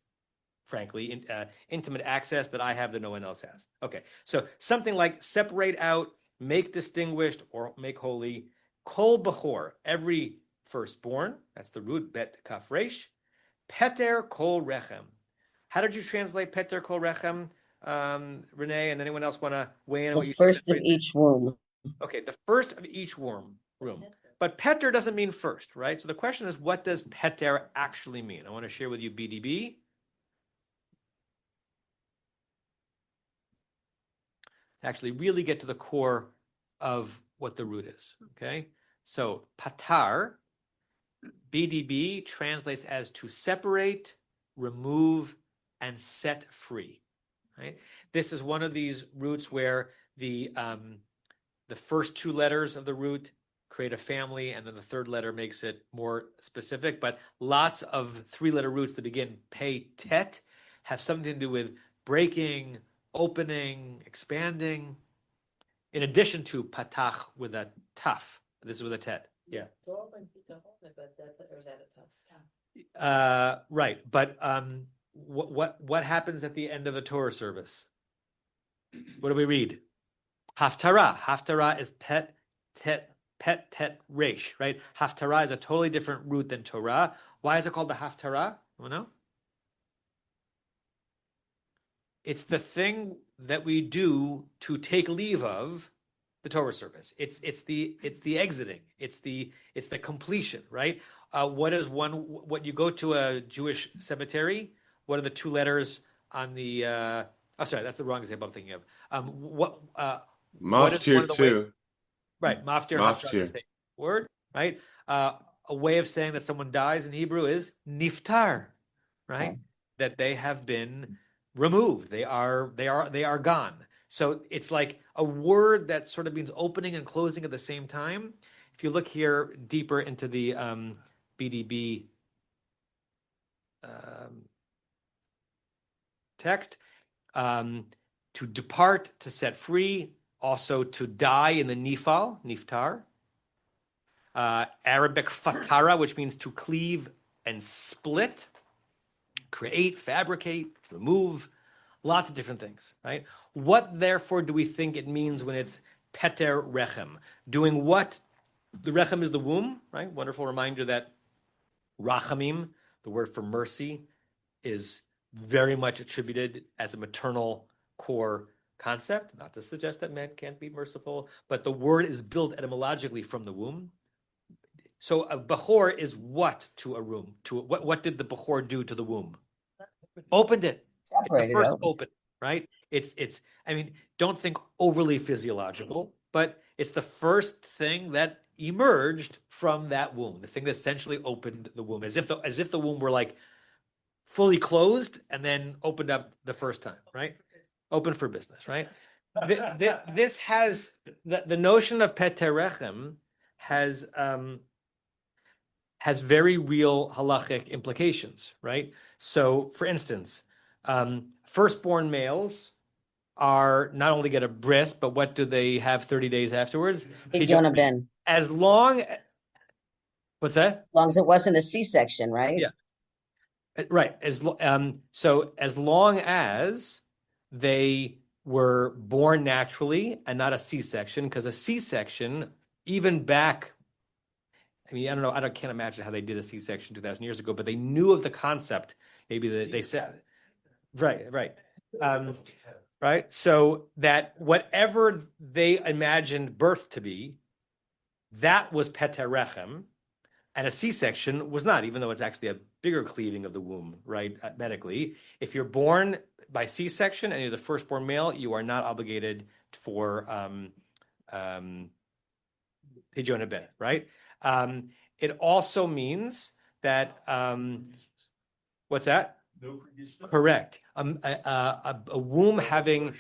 frankly, intimate access that I have that no one else has. Okay, so something like separate out, make distinguished, or make holy. Kol bechor, every firstborn. That's the root bet kaf resh. Peter kol rechem. How did you translate Peter kol rechem, Renee? And anyone else want to weigh in on what you said? The first of each womb. Okay, the first of each room. But Peter doesn't mean first, right? So the question is, what does Peter actually mean? I want to share with you BDB. Actually really get to the core of what the root is, okay? So patar, BDB, translates as to separate, remove, and set free, right? This is one of these roots where the first 2 letters of the root create a family, and then the third letter makes it more specific, but lots of 3-letter roots that begin pei tet have something to do with breaking, opening, expanding, in addition to patach with a taf. This is with a tet. Yeah. Right. But what happens at the end of a Torah service? What do we read? Haftarah. Haftarah is pet tet resh, right? Haftarah is a totally different root than Torah. Why is it called the Haftarah? You know? It's the thing that we do to take leave of the Torah service. It's the exiting. It's the completion, right? When you go to a Jewish cemetery, what are the 2 letters on the? Sorry, that's the wrong example I'm thinking of. Maftir too. Right, maftir. Word, right? A way of saying that someone dies in Hebrew is niftar, right? That they have been removed. They are gone. So it's like a word that sort of means opening and closing at the same time. If you look here deeper into the BDB text, to depart, to set free, also to die in the niftar. Arabic fatara, which means to cleave and split, create, fabricate, remove, lots of different things, right? What, therefore, do we think it means when it's Peter Rechem. Doing what? The Rechem is the womb, right? Wonderful reminder that Rachamim, the word for mercy, is very much attributed as a maternal core concept. Not to suggest that men can't be merciful, but the word is built etymologically from the womb. So a Bechor is what to a room? What did the Bechor do to the womb? Opened it. Separated It's the first open. open, right? It's I mean, don't think overly physiological, but it's the first thing that emerged from that womb, the thing that essentially opened the womb, as if the womb were like fully closed and then opened up the first time, right? Open for business, right? This has the notion of Peter Rechem has very real halachic implications, right? So, for instance, firstborn males are not only get a bris, but what do they have 30 days afterwards? Pidyon ben. As long, what's that? As long as it wasn't a C-section, right? Yeah, right. So as long as they were born naturally and not a C-section, because a C-section, even back, I mean, I don't know, can't imagine how they did a C-section 2,000 years ago, but they knew of the concept. Maybe they said, right. Right. So that whatever they imagined birth to be, that was Peter Rechem, and a C-section was not, even though it's actually a bigger cleaving of the womb, right? Medically, if you're born by C-section and you're the firstborn male, you are not obligated for Pidyon Ben, right? It also means that what's that? No previous. Correct. A womb having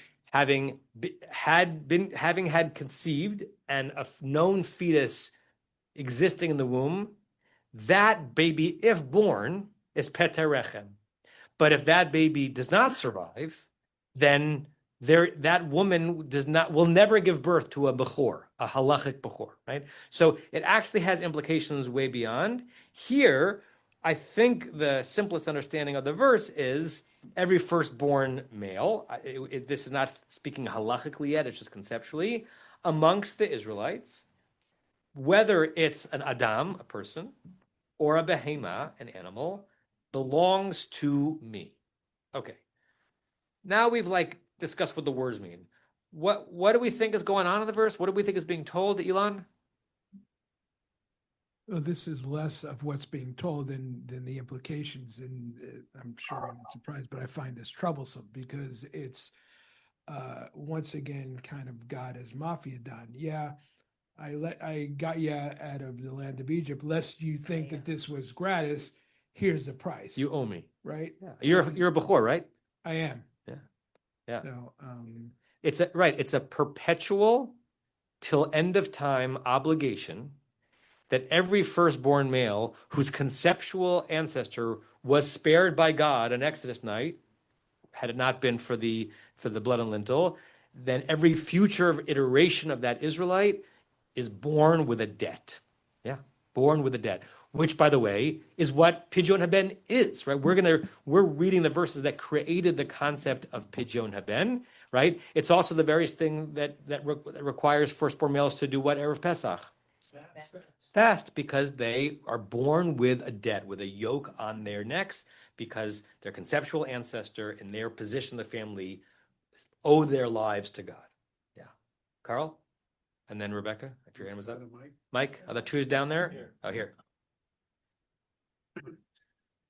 had conceived and a known fetus existing in the womb, that baby, if born, is Peter Rechem. But if that baby does not survive, then that woman will never give birth to a bechor, a halachic bechor, right? So it actually has implications way beyond. Here, I think the simplest understanding of the verse is every firstborn male, this is not speaking halachically yet, it's just conceptually, amongst the Israelites, whether it's an Adam, a person, or a behema, an animal, belongs to me. Okay. Now we've discussed what the words mean. What do we think is going on in the verse? What do we think is being told, Elon? Well, this is less of what's being told than the implications, and I'm sure I'm not surprised, but I find this troublesome because it's once again kind of God as mafia done. Yeah, I got you out of the land of Egypt, lest you think that this was gratis. Here's the price. You owe me, right? Yeah. You're a bechor, right? I am. Yeah. So, it's a perpetual till end of time obligation that every firstborn male whose conceptual ancestor was spared by God on Exodus night, had it not been for the blood and lintel, then every future iteration of that Israelite is born with a debt. Yeah, born with a debt. Which, by the way, is what Pidyon Haben is, right? We're reading the verses that created the concept of Pidyon Haben, right? It's also the very thing that requires firstborn males to do what Erev Pesach? Fast, because they are born with a debt, with a yoke on their necks, because their conceptual ancestor and their position in the family owe their lives to God. Yeah. Carl? And then Rebecca, if your hand was up. Mike, are the twos down there? Here. Oh, here.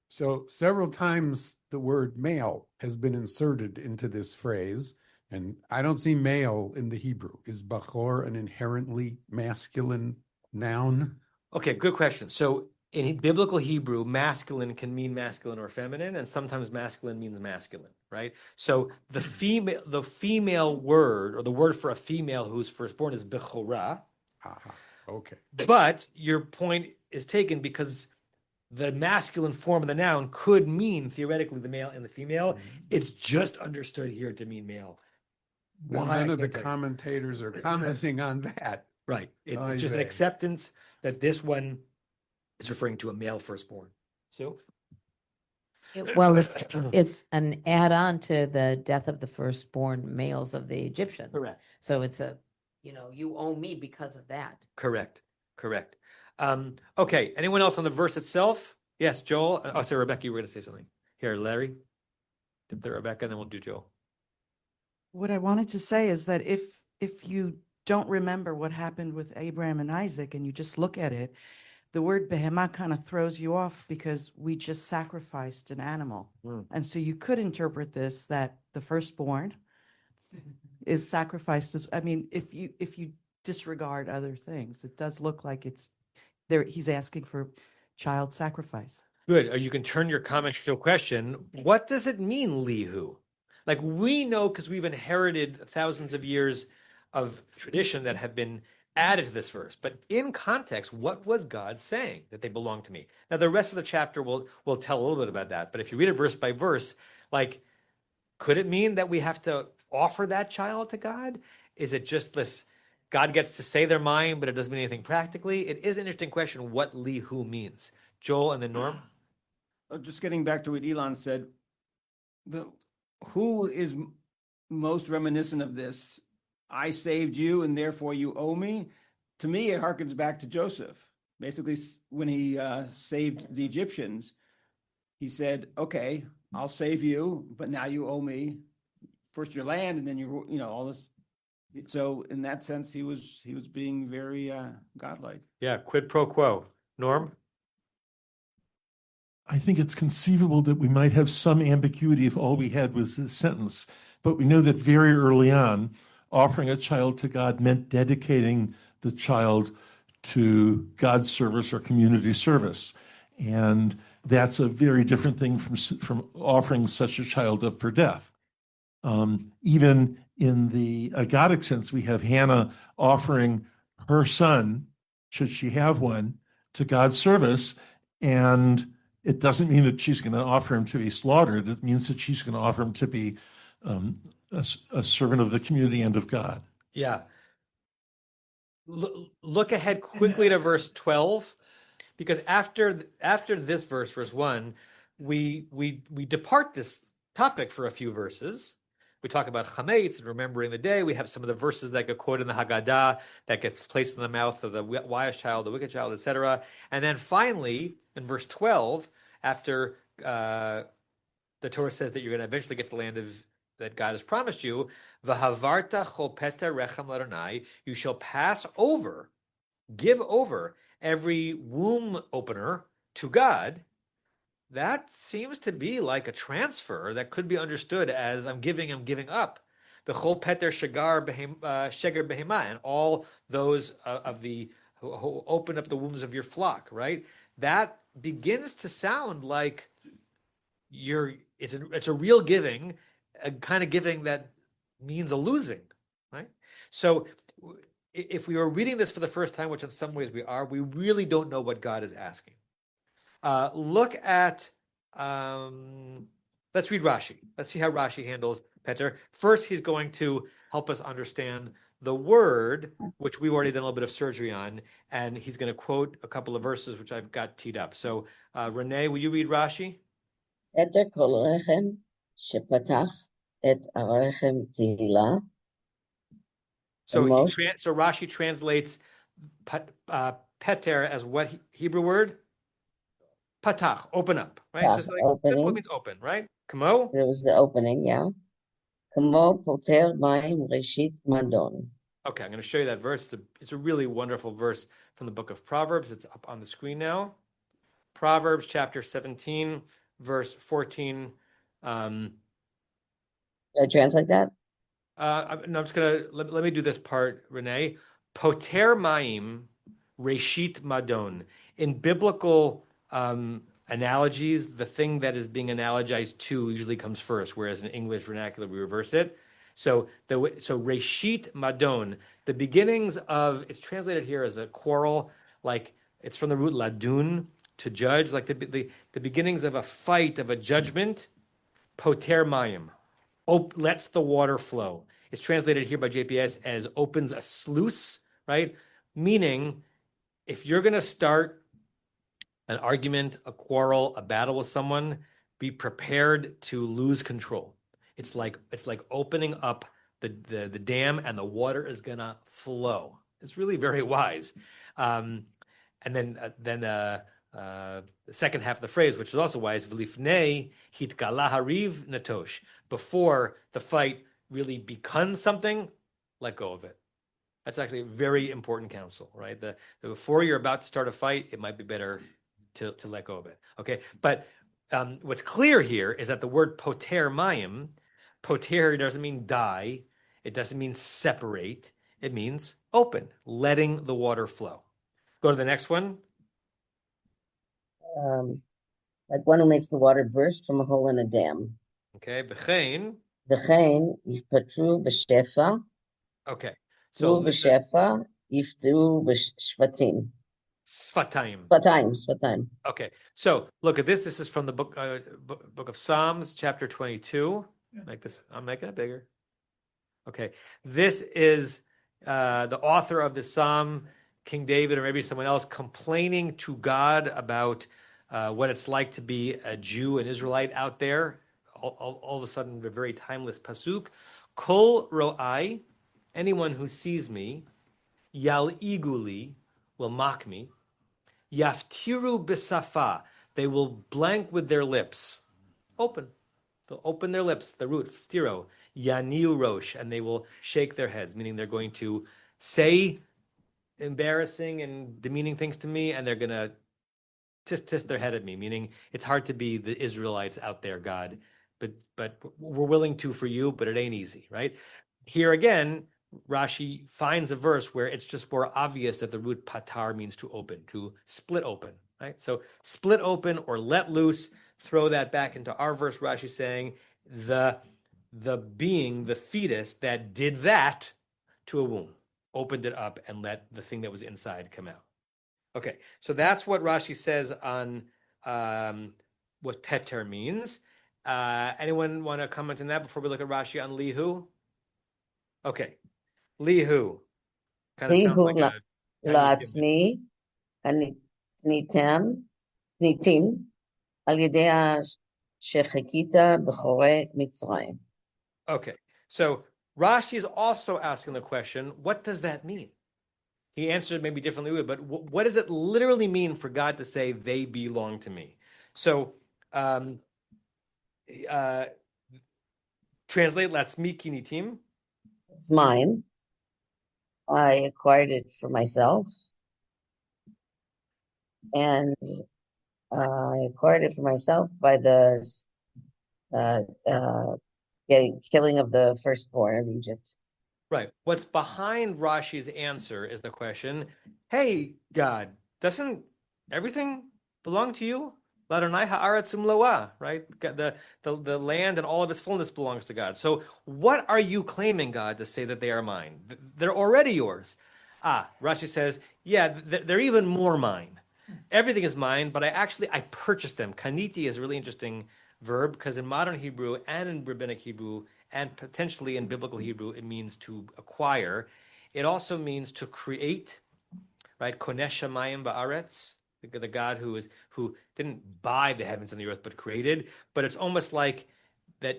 So several times the word male has been inserted into this phrase, and I don't see male in the Hebrew. Is bachor an inherently masculine noun? Okay, good question. So in biblical Hebrew, masculine can mean masculine or feminine, and sometimes masculine means masculine, right? So the female word, or the word for a female who's firstborn, is bechorah. Okay. But your point is taken because the masculine form of the noun could mean theoretically the male and the female. Mm-hmm. It's just understood here to mean male. None of the commentators are commenting on that. Right. It's just an acceptance that this one is referring to a male firstborn. So, well, it's an add-on to the death of the firstborn males of the Egyptians. Correct. So it's a you owe me because of that. Correct. Okay. Anyone else on the verse itself? Yes, Joel. Oh, sorry, Rebecca, you were going to say something. Here, Larry. Dip there, Rebecca, and then we'll do Joel. What I wanted to say is that if you don't remember what happened with Abraham and Isaac and you just look at it, the word behemah kind of throws you off because we just sacrificed an animal. And so you could interpret this that the firstborn is sacrificed. I mean, if you disregard other things, it does look like it's there. He's asking for child sacrifice. Good. Or you can turn your comments to a question. What does it mean, Lihu? Like, we know because we've inherited thousands of years of tradition that have been added to this verse. But in context, what was God saying that they belong to me? Now, the rest of the chapter will tell a little bit about that. But if you read it verse by verse, like, could it mean that we have to offer that child to God? Is it just this, God gets to say their mind, but it doesn't mean anything practically? It is an interesting question what Lihu means. Joel and then Norm? Just getting back to what Elon said, who is most reminiscent of this? I saved you and therefore you owe me. To me, it harkens back to Joseph. Basically, when he saved the Egyptians, he said, okay, I'll save you, but now you owe me first your land and then all this. So in that sense, he was being very godlike. Yeah, quid pro quo. Norm? I think it's conceivable that we might have some ambiguity if all we had was this sentence, but we know that very early on, offering a child to God meant dedicating the child to God's service or community service. And that's a very different thing from offering such a child up for death. Even in the agadic sense, we have Hannah offering her son, should she have one, to God's service, and it doesn't mean that she's going to offer him to be slaughtered. It means that she's going to offer him to be a servant of the community and of God. Yeah. Look ahead quickly to verse 12, because after this verse 1, we depart this topic for a few verses. We talk about chametz and remembering the day. We have some of the verses that get quoted in the Haggadah that gets placed in the mouth of the wise child, the wicked child, etc. And then finally, in verse 12, after the Torah says that you're going to eventually get the land that God has promised you, v'havarta chopeta rechem l'Adonai, you shall pass over, give over every womb opener to God. That seems to be like a transfer that could be understood as I'm giving up. The chol peter shegar behema, and all those of the who open up the wombs of your flock, right? That begins to sound like it's a real giving, a kind of giving that means a losing, right? So if we were reading this for the first time, which in some ways we are, we really don't know what God is asking. Look at, let's read Rashi. Let's see how Rashi handles Peter. First, he's going to help us understand the word, which we've already done a little bit of surgery on, and he's going to quote a couple of verses, which I've got teed up. So, Renee, will you read Rashi? Peter kol rechem shepatach et arechem tehila. So Rashi translates Peter as what Hebrew word? Patach, open up, right? Patach, Just like opening. That means open, right? Kamo? There was the opening, yeah. Kamo poter mayim reshit madon. Okay, I'm going to show you that verse. It's a really wonderful verse from the book of Proverbs. It's up on the screen now. Proverbs chapter 17, verse 14. Did I translate that? No, I'm just going to, let me do this part, Renee. Poter mayim reshit madon. In biblical analogies, the thing that is being analogized to usually comes first, whereas in English vernacular, we reverse it. So reshit madon, the beginnings of, it's translated here as a quarrel, like it's from the root ladun, to judge, like the beginnings of a fight, of a judgment, poter mayim, lets the water flow. It's translated here by JPS as opens a sluice, right? Meaning, if you're going to start an argument, a quarrel, a battle with someone, be prepared to lose control. It's like opening up the dam, and the water is gonna flow. It's really very wise. And then the second half of the phrase, which is also wise, v'lifnei hitgala hariv natosh. Before the fight really becomes something, let go of it. That's actually a very important counsel, right? The before you're about to start a fight, it might be better to let go of it. Okay, but what's clear here is that the word poter mayim, poter doesn't mean die, it doesn't mean separate, it means open, letting the water flow. Go to the next one. Like one who makes the water burst from a hole in a dam. Okay, b'chein. V'chein yifpatru b'shefa. Okay, so b'shefa yifteru b'shvatim. Svatayim. Okay, so look at this. This is from the book of Psalms, chapter 22. Make this. I'm making it bigger. Okay, this is the author of the psalm, King David, or maybe someone else, complaining to God about what it's like to be a Jew, an Israelite out there. All of a sudden, a very timeless pasuk. Kol ro'ai, anyone who sees me, yal iguli, will mock me. Yaftiru bisafa, they will blank with their lips. Open. They'll open their lips, the root, ftiro, yaniu rosh, and they will shake their heads, meaning they're going to say embarrassing and demeaning things to me, and they're going to tis their head at me, meaning it's hard to be the Israelites out there, God, but we're willing to for you, but it ain't easy, right? Here again, Rashi finds a verse where it's just more obvious that the root patar means to open, to split open, right? So split open or let loose, throw that back into our verse, Rashi saying the being, the fetus that did that to a womb, opened it up and let the thing that was inside come out. Okay, so that's what Rashi says on what peter means. Anyone want to comment on that before we look at Rashi on lihu? Okay. Lihu. Kind of sounds like La'atzmi, nitim, al yedei shechekita b'chorei Mitzrayim. Okay, so Rashi is also asking the question, what does that mean? He answered maybe differently, but what does it literally mean for God to say they belong to me? So translate La'atzmi ki nitim. It's mine. I acquired it for myself, and I acquired it for myself by the killing of the firstborn of Egypt. Right. What's behind Rashi's answer is the question, hey, God, doesn't everything belong to you? L'Adonai ha'aretz umloah, right? The land and all of its fullness belongs to God. So what are you claiming, God, to say that they are mine? They're already yours. Rashi says, yeah, they're even more mine. Everything is mine, but I purchased them. Kaniti is a really interesting verb because in modern Hebrew and in rabbinic Hebrew and potentially in biblical Hebrew, it means to acquire. It also means to create, right? Koneh shamayim ba'aretz. The God who didn't buy the heavens and the earth, but created. But it's almost like that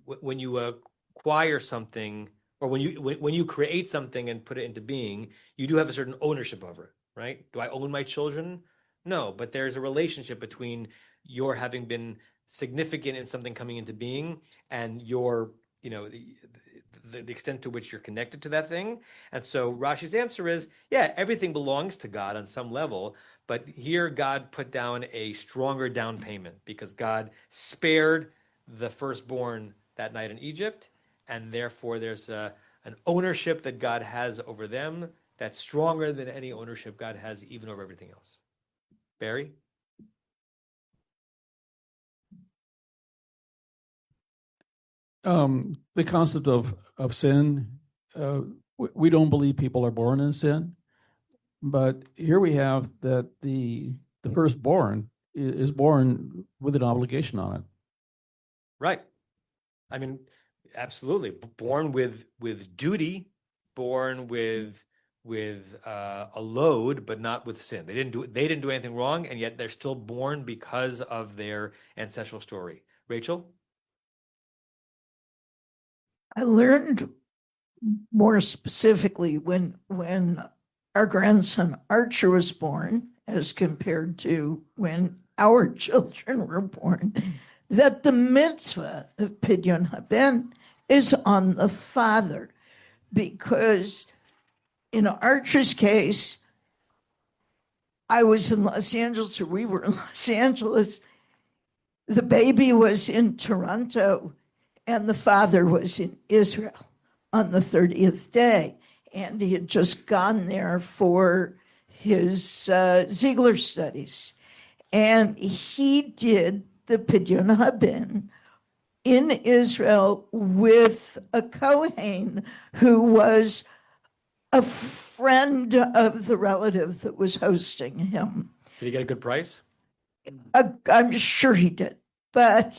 when you acquire something, or when you create something and put it into being, you do have a certain ownership over it, right? Do I own my children? No, but there's a relationship between your having been significant in something coming into being and your, the extent to which you're connected to that thing. And so Rashi's answer is, yeah, everything belongs to God on some level, but here God put down a stronger down payment because God spared the firstborn that night in Egypt, and therefore there's an ownership that God has over them that's stronger than any ownership God has even over everything else. Barry? The concept of sin, we don't believe people are born in sin, but here we have that the firstborn is born with an obligation on it. Right. I mean, absolutely. Born with duty, born with a load, but not with sin. They didn't do anything wrong, and yet they're still born because of their ancestral story. Rachel? I learned more specifically, when our grandson Archer was born, as compared to when our children were born, that the mitzvah of Pidyon Haben is on the father, because in Archer's case, I was in Los Angeles, or we were in Los Angeles. The baby was in Toronto, and the father was in Israel on the 30th day. And he had just gone there for his Ziegler studies. And he did the Pidyon Haben in Israel with a Kohen who was a friend of the relative that was hosting him. Did he get a good price? I'm sure he did, but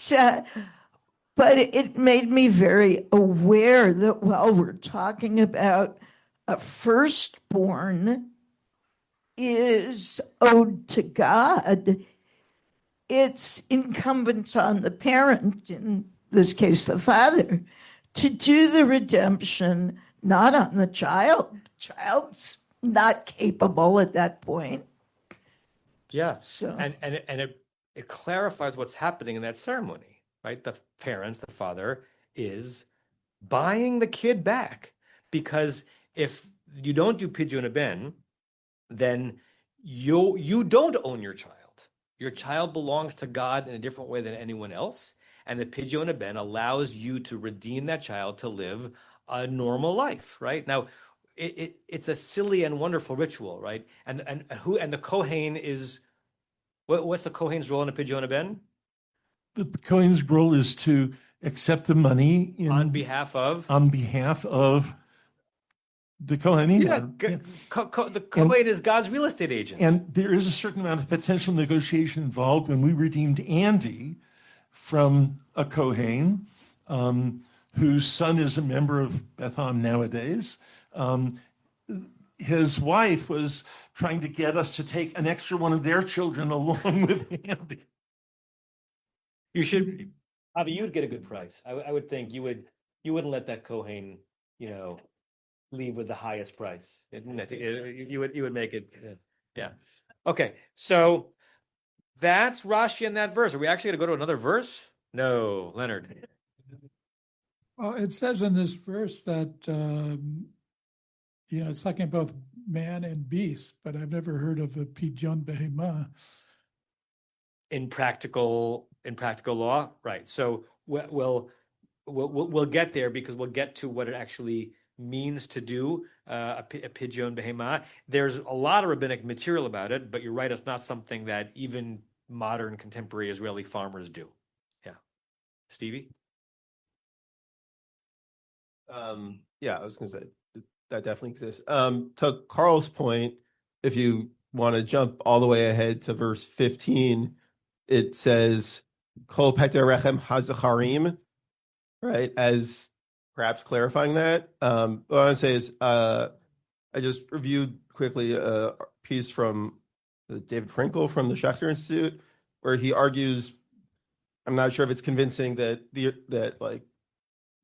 it made me very aware that while we're talking about a firstborn is owed to God, it's incumbent on the parent, in this case the father, to do the redemption, not on the child. Child's not capable at that point. Yeah. So, And it clarifies what's happening in that ceremony, right? The parents, the father, is buying the kid back, because if you don't do Pidyon Haben, then you don't own your child. Your child belongs to God in a different way than anyone else, and the Pidyon Haben allows you to redeem that child to live a normal life, right? Now, it's a silly and wonderful ritual, right? And the Kohen is, what's the Kohen's role in a Pidyon Haben? The Kohen's role is to accept the money On behalf of the Kohanim. The Kohen is God's real estate agent. And there is a certain amount of potential negotiation involved. When we redeemed Andy from a Kohen, whose son is a member of Beth Am nowadays, his wife was trying to get us to take an extra one of their children along with Andy. You should, Avi, you'd get a good price. I would think you wouldn't let that Kohen, leave with the highest price. You would make it, yeah. Okay, so that's Rashi in that verse. Are we actually going to go to another verse? No, Leonard. Well, it says in this verse that it's talking about man and beast, but I've never heard of a Pidyon Behemah. In practical law, right? So we'll get there, because we'll get to what it actually means to do a Pidyon Behemah. There's a lot of rabbinic material about it, but you're right, it's not something that even modern contemporary Israeli farmers do. Yeah, Stevie. Yeah, I was going to say that definitely exists. To Carl's point, if you want to jump all the way ahead to verse 15, it says, Kol Peter Rechem Hazacharim, right? As perhaps clarifying that. What I want to say is, I just reviewed quickly a piece from David Frankel from the Schechter Institute, where he argues, I'm not sure if it's convincing, that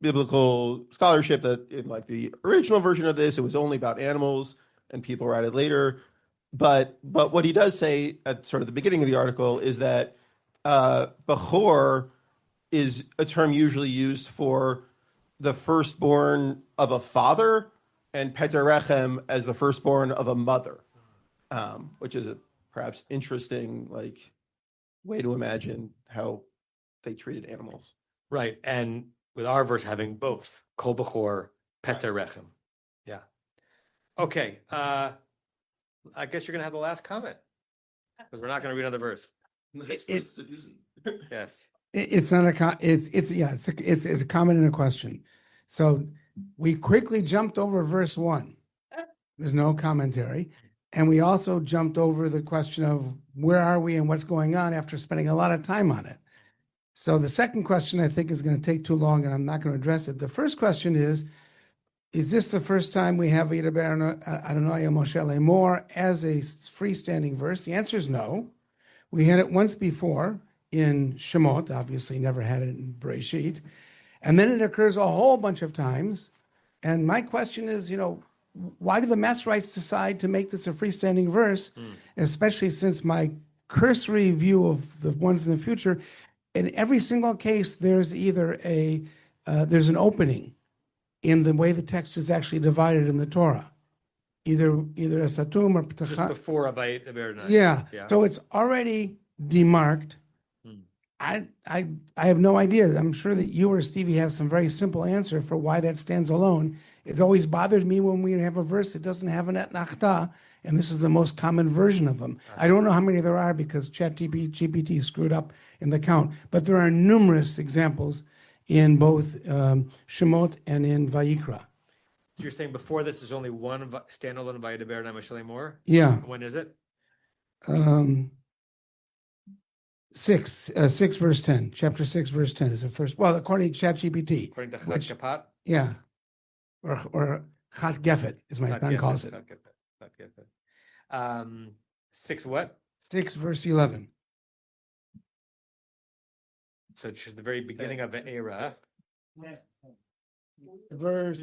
biblical scholarship, that in the original version of this, it was only about animals and people were added later. But what he does say at sort of the beginning of the article is that Bechor is a term usually used for the firstborn of a father, and Peter Rechem as the firstborn of a mother, which is a perhaps interesting way to imagine how they treated animals. Right, and with our verse having both, Kol Bechor, Peter Rechem. Yeah. Okay, I guess you're going to have the last comment, because we're not going to read another verse. Yes. It's not a it's a comment and a question. So we quickly jumped over verse 1. There's no commentary. And we also jumped over the question of where are we and what's going on after spending a lot of time on it. So the second question, I think, is going to take too long, and I'm not going to address it. The first question is this the first time we have Yidaber Adonai Moshe Lemor as a freestanding verse? The answer is no. We had it once before in Shemot, obviously never had it in Bereshit. And then it occurs a whole bunch of times And my question is, why do the Masoretes decide to make this a freestanding verse, especially since my cursory view of the ones in the future, in every single case, there's either there's an opening in the way the text is actually divided in the Torah, either a satum or Just ptachat. before Abayit Abernai. Yeah. So it's already demarked. I have no idea. I'm sure that you or Stevie have some very simple answer for why that stands alone. It always bothers me when we have a verse that doesn't have an etnachta, and this is the most common version of them. I don't know how many there are because ChatGPT screwed up in the count, but there are numerous examples in both Shemot and in Vayikra. So you're saying before this is only one standalone Abayit Abernai Mishalei Mor? Yeah. When is it? 6 verse 10. Chapter 6 verse 10 is the first. Well, according to ChatGPT. According to Chad Kapat? Yeah. Or Chat Gefet, as my son calls it. 6 what? 6 verse 11. So it's the very beginning of an era. Verse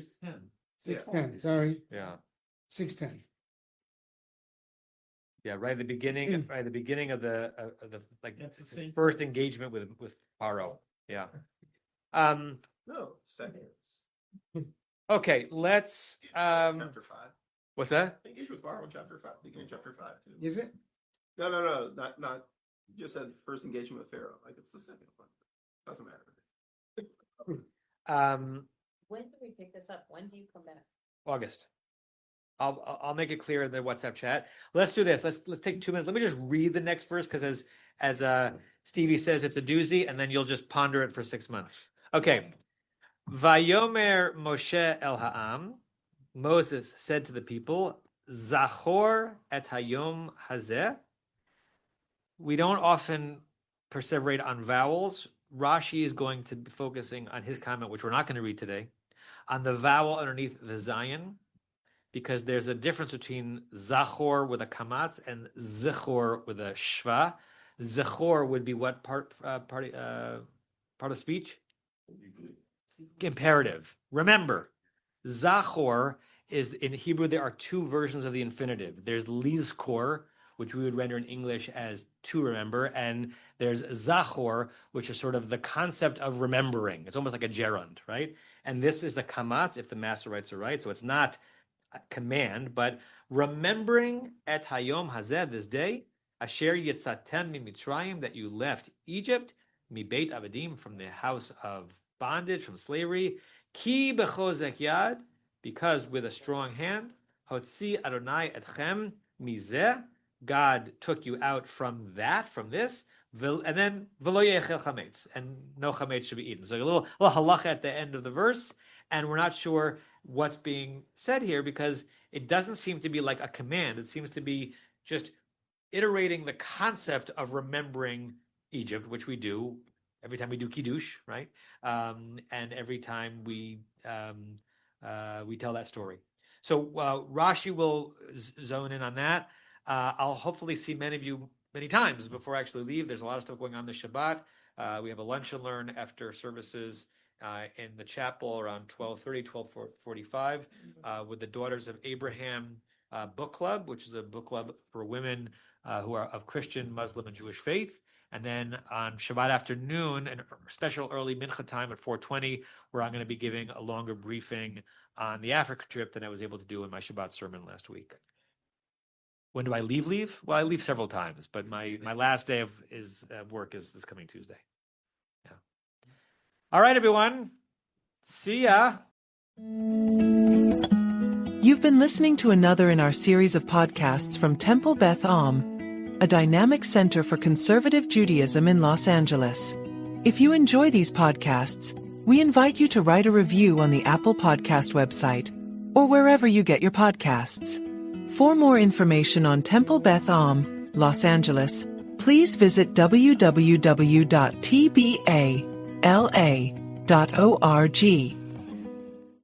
6:10. Sorry. Yeah. 6:10. Yeah, right at the beginning, right at the beginning of the first engagement with Paro. Yeah. No, second. Okay, let's Chapter 5. What's that? Engage with Paro in chapter 5, beginning of chapter 5 too. Is it? No, not just said first engagement with Pharaoh. Like it's the second one. Doesn't matter. When do we pick this up? When do you come back? August. I'll make it clear in the WhatsApp chat. Let's do this. Let's take 2 minutes. Let me just read the next verse because as Stevie says, it's a doozy, and then you'll just ponder it for 6 months. Okay. Vayomer Moshe el Ha'am. Moses said to the people, Zachor et hayom hazeh. We don't often perseverate on vowels. Rashi is going to be focusing on his comment, which we're not going to read today, on the vowel underneath the zayin, because there's a difference between zachor with a kamatz and zichor with a shva. Zichor would be what part of speech? Imperative. Remember, zachor is in Hebrew. There are 2 versions of the infinitive. There's lizkor, which we would render in English as to remember, and there's zachor, which is sort of the concept of remembering. It's almost like a gerund, right? And this is the kamatz, if the Masoretes are right. So it's not a command, but remembering et hayom hazeh, this day, asher yitzatem mi Mitzrayim, that you left Egypt, mi beit avadim, from the house of bondage, from slavery, ki bechozek yad, because with a strong hand, hotzi Adonai etchem mizeh, God took you out from this, and then v'lo yechel chametz, and no chametz should be eaten. So a little halacha at the end of the verse, and we're not sure what's being said here because it doesn't seem to be like a command. It seems to be just iterating the concept of remembering Egypt, which we do every time we do Kiddush, right? And every time we tell that story. So Rashi will zone in on that. I'll hopefully see many of you many times before I actually leave. There's a lot of stuff going on this Shabbat. We have a lunch and learn after services in the chapel around 12:30, 12:45 with the Daughters of Abraham book club, which is a book club for women who are of Christian, Muslim, and Jewish faith. And then on Shabbat afternoon, a special early mincha time at 4:20, where I'm going to be giving a longer briefing on the Africa trip than I was able to do in my Shabbat sermon last week. When do I leave? Well, I leave several times, but my last day of work is this coming Tuesday. Yeah. All right, everyone. See ya. You've been listening to another in our series of podcasts from Temple Beth Am, a dynamic center for conservative Judaism in Los Angeles. If you enjoy these podcasts, we invite you to write a review on the Apple Podcast website or wherever you get your podcasts. For more information on Temple Beth Am, Los Angeles, please visit www.tbala.org.